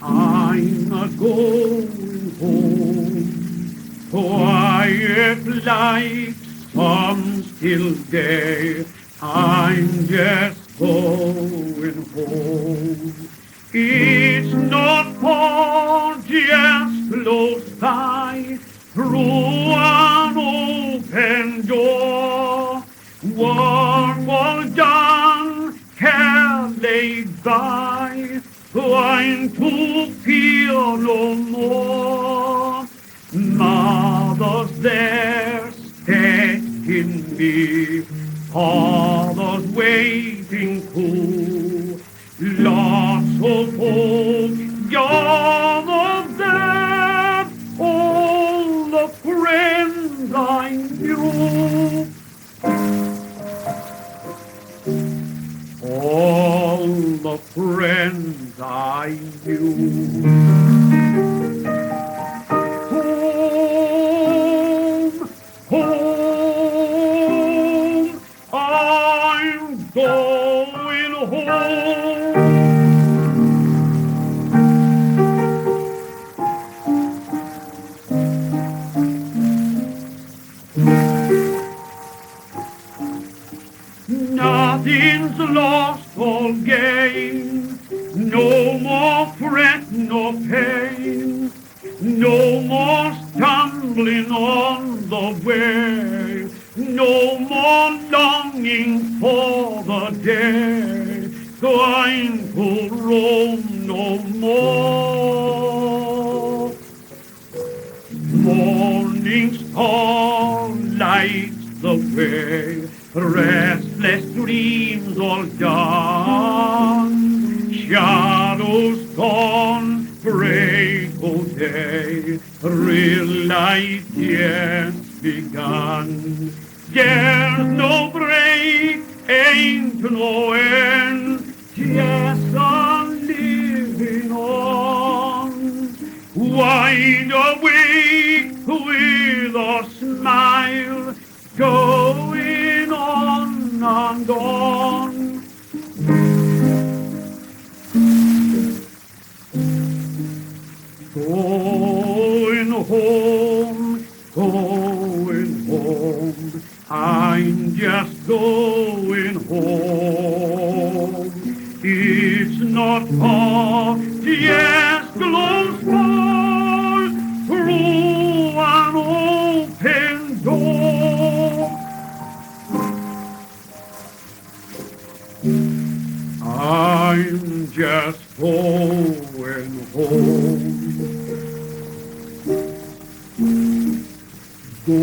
I'm not going home. Quiet like some still day, I'm just going home. It's not far, just close by, through an open door. Work all done, care laid by, trying to feel no more. Mother's there, taking me, father's waiting too. Lots of hope, gathered there, all the friends I knew. All the friends I knew. Home, I'm going home. Nothing's lost or gained, no more fret nor pain, no more stumbling on the way, no more longing for the day, trying to roam no more. Morning star lights the way, restless dreams all done, shadows gone, break of day, real life yet begun. There's no break, ain't no end, just a living on. Wide awake with a smile, going on and on. Going home, going home, I'm just going home. It's not far, just close by, through an open door. I'm just going home. Go